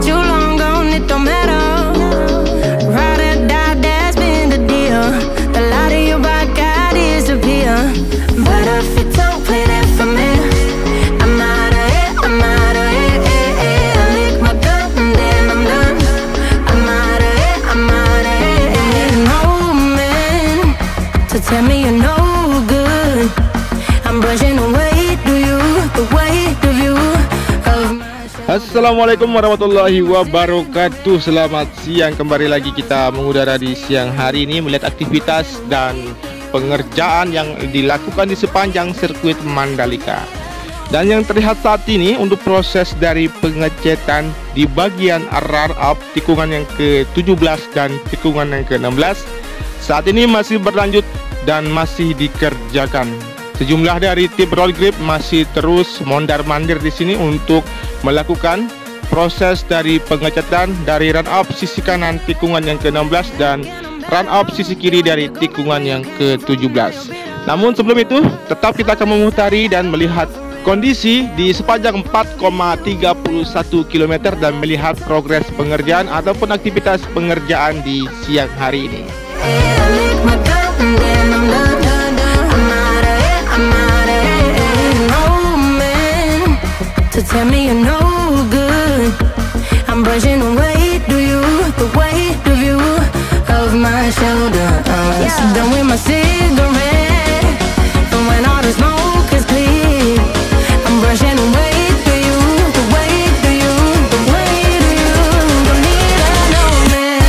got you long gone, it don't matter. Ride or die, that's been the deal. The light of your back, I disappear. But if you don't play that for me, I'm out of it, I'm out of it. I lick my gun and then I'm done. I'm out of it, I'm out of it. No man to tell me you're no good. I'm brushing away to you, the weight of you. Assalamualaikum warahmatullahi wabarakatuh. Selamat siang, kembali lagi kita mengudara di siang hari ini melihat aktivitas dan pengerjaan yang dilakukan di sepanjang sirkuit Mandalika. Dan yang terlihat saat ini untuk proses dari pengecetan di bagian run-up tikungan yang ke-17 dan tikungan yang ke-16 saat ini masih berlanjut dan masih dikerjakan. Sejumlah dari tim roll grip masih terus mondar-mandir di sini untuk melakukan proses dari pengecatan dari run up sisi kanan tikungan yang ke-16 dan run up sisi kiri dari tikungan yang ke-17. Namun sebelum itu, tetap kita akan memutari dan melihat kondisi di sepanjang 4,31 km dan melihat progres pengerjaan ataupun aktivitas pengerjaan di siang hari ini. To tell me you're no good, I'm brushing away to you, the weight of you, of my shoulder. So done with my cigarette, and when all the smoke is clear, I'm brushing away to you, the weight of you, the weight of you. Don't need a man.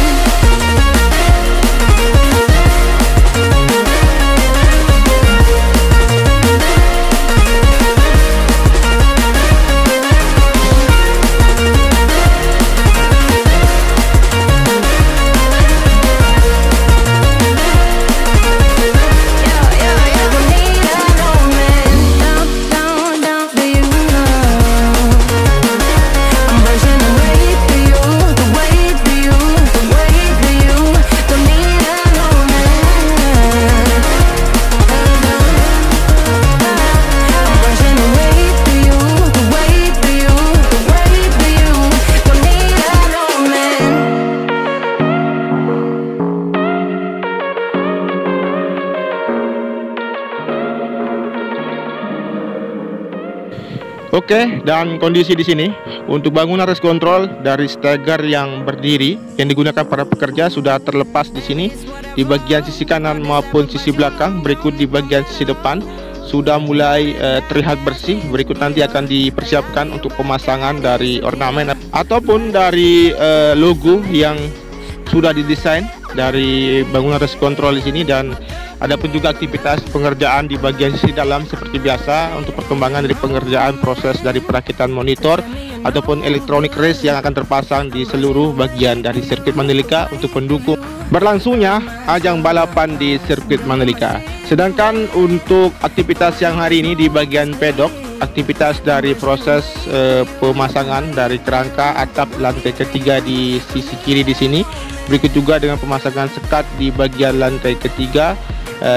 Oke, dan kondisi di sini untuk bangunan race control dari stagger yang berdiri yang digunakan para pekerja sudah terlepas di sini di bagian sisi kanan maupun sisi belakang. Berikut di bagian sisi depan sudah mulai terlihat bersih. Berikut nanti akan dipersiapkan untuk pemasangan dari ornamen ataupun dari logo yang sudah didesain dari bangunan race control di sini. Dan ada pun juga aktivitas pengerjaan di bagian sisi dalam seperti biasa untuk perkembangan dari pengerjaan proses dari perakitan monitor ataupun elektronik race yang akan terpasang di seluruh bagian dari sirkuit Mandalika untuk mendukung berlangsungnya ajang balapan di sirkuit Mandalika. Sedangkan untuk aktivitas yang hari ini di bagian pedok, aktivitas dari proses pemasangan dari kerangka atap lantai ketiga di sisi kiri di sini. Berikut juga dengan pemasangan sekat di bagian lantai ketiga,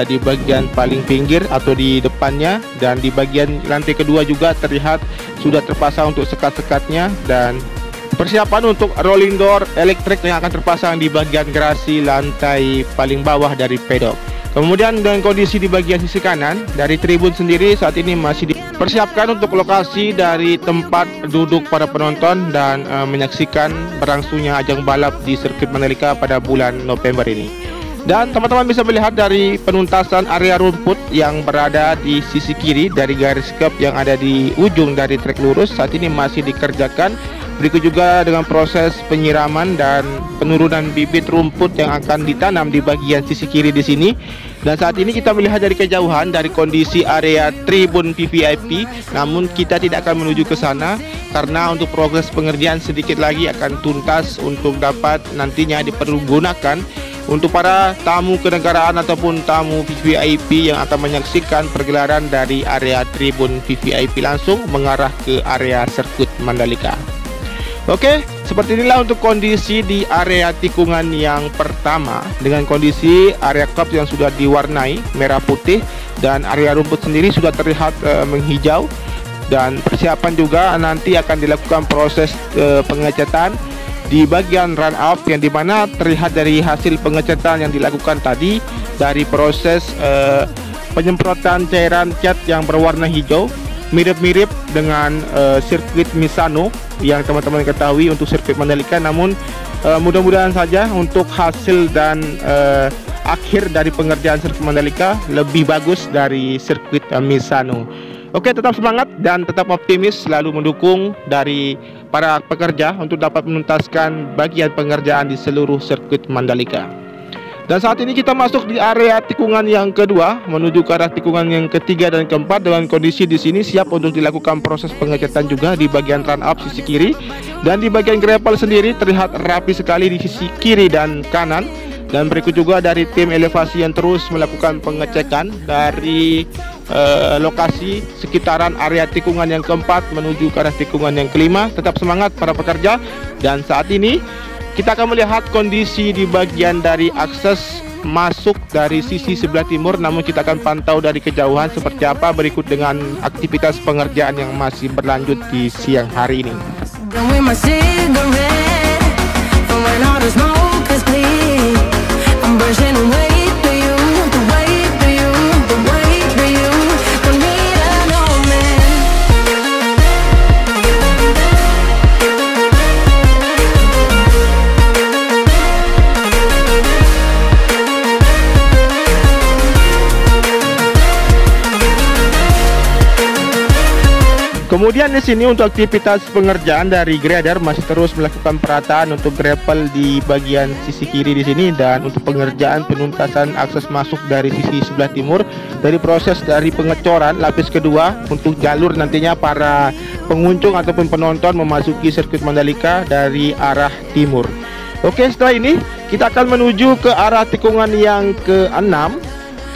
di bagian paling pinggir atau di depannya, dan di bagian lantai kedua juga terlihat sudah terpasang untuk sekat-sekatnya dan persiapan untuk rolling door elektrik yang akan terpasang di bagian garasi lantai paling bawah dari pedok. Kemudian dengan kondisi di bagian sisi kanan dari tribun sendiri saat ini masih dipersiapkan untuk lokasi dari tempat duduk para penonton dan menyaksikan berlangsungnya ajang balap di sirkuit Mandalika pada bulan November ini. Dan teman-teman bisa melihat dari penuntasan area rumput yang berada di sisi kiri dari garis curb yang ada di ujung dari trek lurus saat ini masih dikerjakan. Berikut juga dengan proses penyiraman dan penurunan bibit rumput yang akan ditanam di bagian sisi kiri di sini. Dan saat ini kita melihat dari kejauhan dari kondisi area tribun VVIP, namun kita tidak akan menuju ke sana karena untuk progres pengerjaan sedikit lagi akan tuntas untuk dapat nantinya dipergunakan untuk para tamu kenegaraan ataupun tamu VVIP yang akan menyaksikan pergelaran dari area tribun VVIP langsung mengarah ke area sirkuit Mandalika. Oke, seperti inilah untuk kondisi di area tikungan yang pertama dengan kondisi area cup yang sudah diwarnai merah putih dan area rumput sendiri sudah terlihat menghijau. dan persiapan juga nanti akan dilakukan proses pengecatan di bagian run up, yang dimana terlihat dari hasil pengecatan yang dilakukan tadi dari proses penyemprotan cairan cat yang berwarna hijau, mirip-mirip dengan sirkuit Misano yang teman-teman ketahui untuk sirkuit Mandalika. Namun mudah-mudahan saja untuk hasil dan akhir dari pengerjaan sirkuit Mandalika lebih bagus dari sirkuit Misano. Oke, tetap semangat dan tetap optimis, selalu mendukung dari para pekerja untuk dapat menuntaskan bagian pengerjaan di seluruh sirkuit Mandalika. Dan saat ini kita masuk di area tikungan yang kedua menuju ke arah tikungan yang ketiga dan keempat, dengan kondisi di sini siap untuk dilakukan proses pengecatan juga di bagian run up sisi kiri, dan di bagian gravel sendiri terlihat rapi sekali di sisi kiri dan kanan. Dan berikut juga dari tim elevasi yang terus melakukan pengecekan dari lokasi sekitaran area tikungan yang keempat menuju ke arah tikungan yang kelima. Tetap semangat para pekerja. Dan saat ini kita akan melihat kondisi di bagian dari akses masuk dari sisi sebelah timur, namun kita akan pantau dari kejauhan seperti apa berikut dengan aktivitas pengerjaan yang masih berlanjut di siang hari ini. Kemudian di sini untuk aktivitas pengerjaan dari grader masih terus melakukan perataan untuk gravel di bagian sisi kiri di sini, dan untuk pengerjaan penuntasan akses masuk dari sisi sebelah timur dari proses dari pengecoran lapis kedua untuk jalur nantinya para pengunjung ataupun penonton memasuki sirkuit Mandalika dari arah timur. Oke, setelah ini kita akan menuju ke arah tikungan yang ke-6,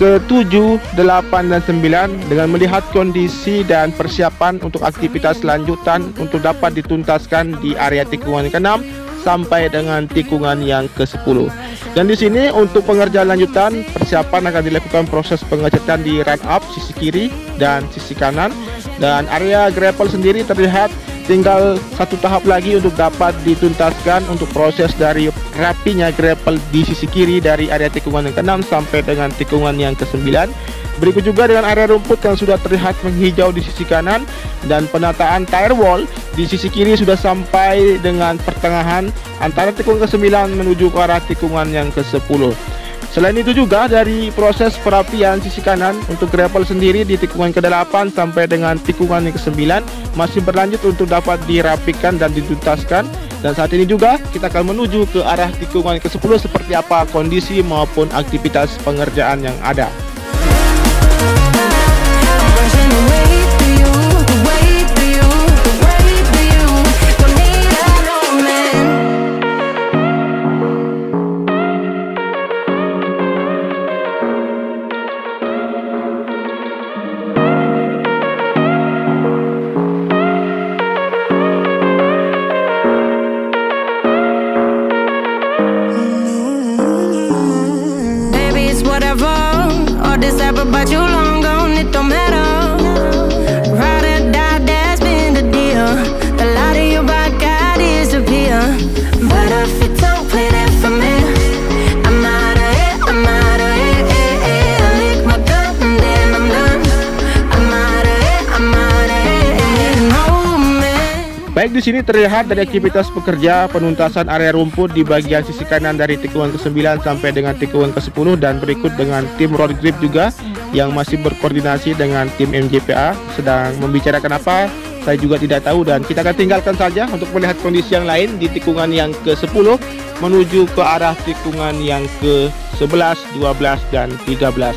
ke-7, 8, dan 9 dengan melihat kondisi dan persiapan untuk aktivitas lanjutan untuk dapat dituntaskan di area tikungan ke-6 sampai dengan tikungan yang ke-10. Dan di sini untuk pengerjaan lanjutan persiapan akan dilakukan proses pengecatan di run up sisi kiri dan sisi kanan, dan area gravel sendiri terlihat tinggal satu tahap lagi untuk dapat dituntaskan untuk proses dari rapinya gravel di sisi kiri dari area tikungan yang ke-6 sampai dengan tikungan yang ke-9. Berikut juga dengan area rumput yang sudah terlihat menghijau di sisi kanan, dan penataan tire wall di sisi kiri sudah sampai dengan pertengahan antara tikungan ke-9 menuju ke arah tikungan yang ke-10. Selain itu juga dari proses perapian sisi kanan untuk gravel sendiri di tikungan ke-8 sampai dengan tikungan yang ke-9 masih berlanjut untuk dapat dirapikan dan dituntaskan. Dan saat ini juga kita akan menuju ke arah tikungan ke-10 seperti apa kondisi maupun aktivitas pengerjaan yang ada. But you long gone, it don't matter. Ride or die, that's been the deal. The light of your body disappear. But if you don't play that for me, I'm out of it, I'm out of it. I lick my gun and then I'm done. I'm out of it, I'm out of it. No man. Baik, di sini terlihat dari aktivitas pekerja penuntasan area rumput di bagian sisi kanan dari tikungan ke-9 sampai dengan tikungan ke-10, dan berikut dengan tim road grip juga yang masih berkoordinasi dengan tim MJPA sedang membicarakan apa, saya juga tidak tahu, dan kita akan tinggalkan saja untuk melihat kondisi yang lain di tikungan yang ke-10 menuju ke arah tikungan yang ke-11, 12, dan 13.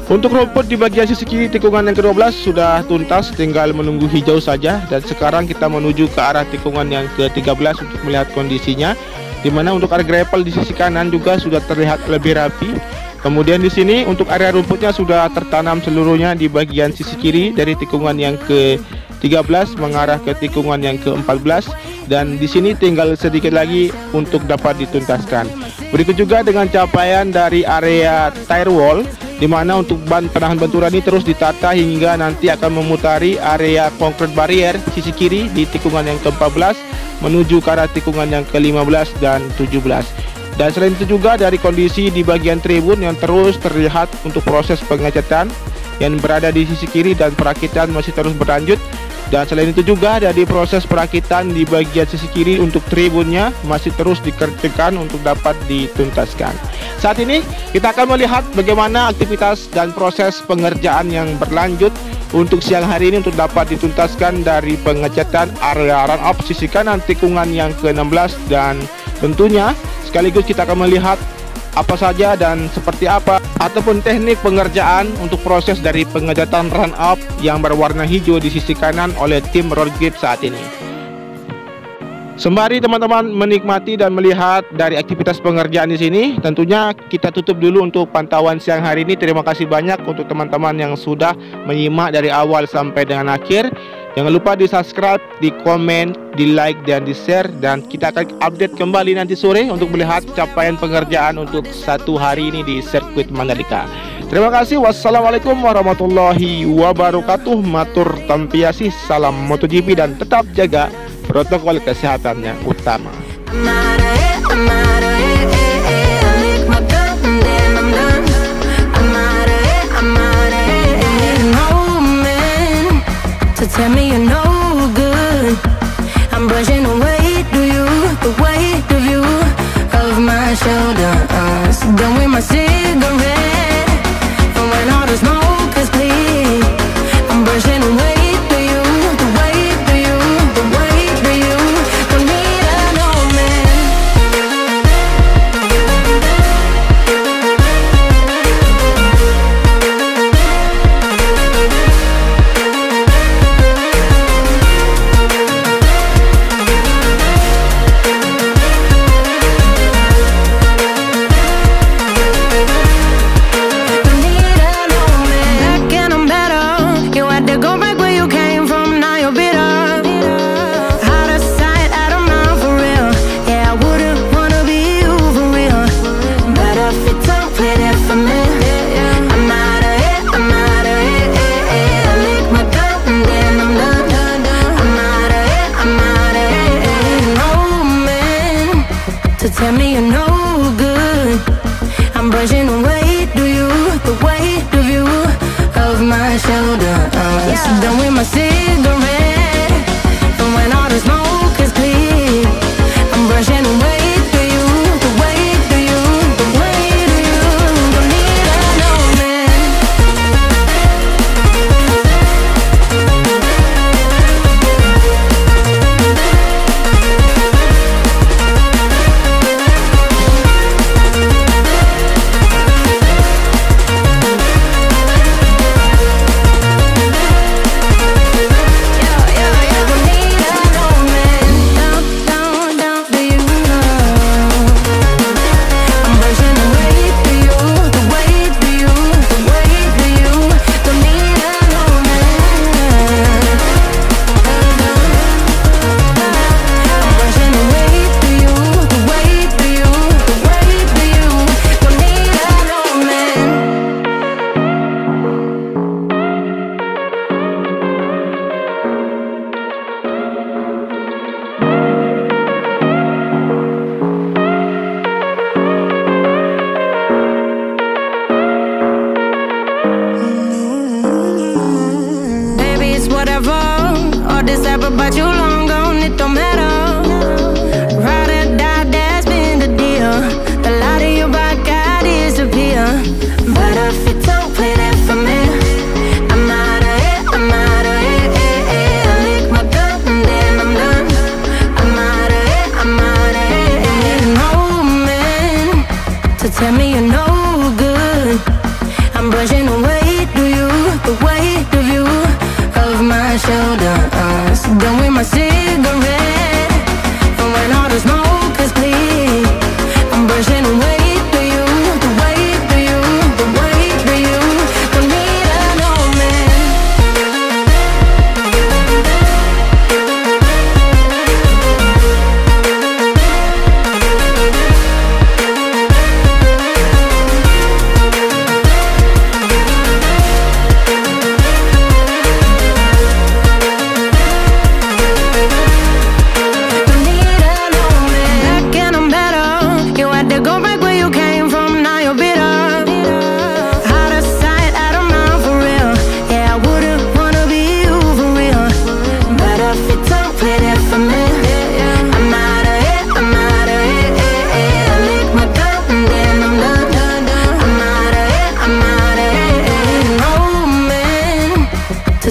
Untuk rumput di bagian sisi kiri tikungan yang ke-12 sudah tuntas, tinggal menunggu hijau saja. Dan sekarang kita menuju ke arah tikungan yang ke-13 untuk melihat kondisinya, dimana untuk area gravel di sisi kanan juga sudah terlihat lebih rapi. Kemudian di sini untuk area rumputnya sudah tertanam seluruhnya di bagian sisi kiri dari tikungan yang ke-13 mengarah ke tikungan yang ke-14, dan di sini tinggal sedikit lagi untuk dapat dituntaskan. Berikut juga dengan capaian dari area tire wall, di mana untuk ban penahan benturan ini terus ditata hingga nanti akan memutari area concrete barrier sisi kiri di tikungan yang ke-14 menuju ke arah tikungan yang ke-15 dan 17. Dan selain itu juga dari kondisi di bagian tribun yang terus terlihat untuk proses pengecatan yang berada di sisi kiri dan perakitan masih terus berlanjut. Dan selain itu juga dari proses perakitan di bagian sisi kiri untuk tribunnya masih terus dikerjakan untuk dapat dituntaskan. Saat ini kita akan melihat bagaimana aktivitas dan proses pengerjaan yang berlanjut untuk siang hari ini untuk dapat dituntaskan dari pengecatan area run up sisi kanan tikungan yang ke-16, dan tentunya sekaligus kita akan melihat apa saja dan seperti apa ataupun teknik pengerjaan untuk proses dari pengecatan run up yang berwarna hijau di sisi kanan oleh tim road grip saat ini. Sembari teman-teman menikmati dan melihat dari aktivitas pengerjaan di sini, tentunya kita tutup dulu untuk pantauan siang hari ini. Terima kasih banyak untuk teman-teman yang sudah menyimak dari awal sampai dengan akhir. Jangan lupa di subscribe, di komen, di like, dan di share. Dan kita akan update kembali nanti sore untuk melihat capaian pengerjaan untuk satu hari ini di sirkuit Mandalika. Terima kasih. Wassalamualaikum warahmatullahi wabarakatuh. Matur tampiasi, salam MotoGP, dan tetap jaga protokol kesehatannya utama. Tell me you're no good. I'm brushing away the weight of you, of my shoulders. Done with my cigarette, and when all the smoke is clear, I'm brushing away the weight of you, the weight of you. Don't need a no man. Tell me you're no good. I'm brushing away the weight of you, of my shoulders. Done with my cigarette, and when all the smoke is clear, I'm brushing away the weight of you, the weight of you. Don't need a no man. shoulder. So done with my cigarette, and when all the smoke is clear, I'm brushing away the you, the weight of you, the weight of you. Don't need an old man.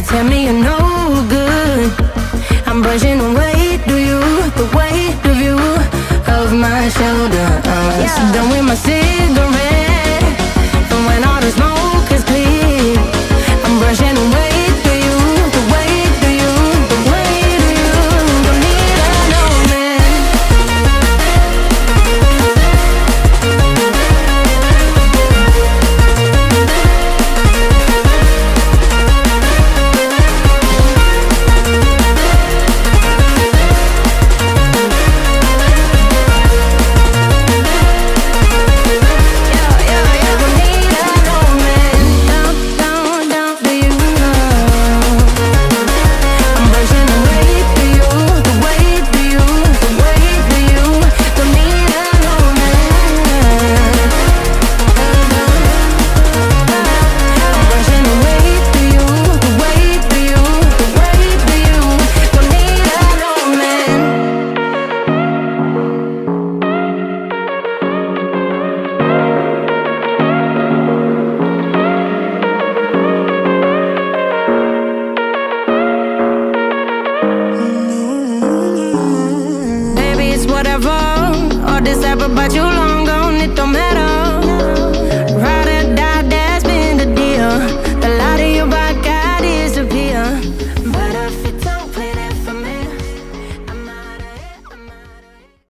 Tell me you're no good. I'm brushing away, do you, the weight of you, of my shoulder. So done with my cigarette.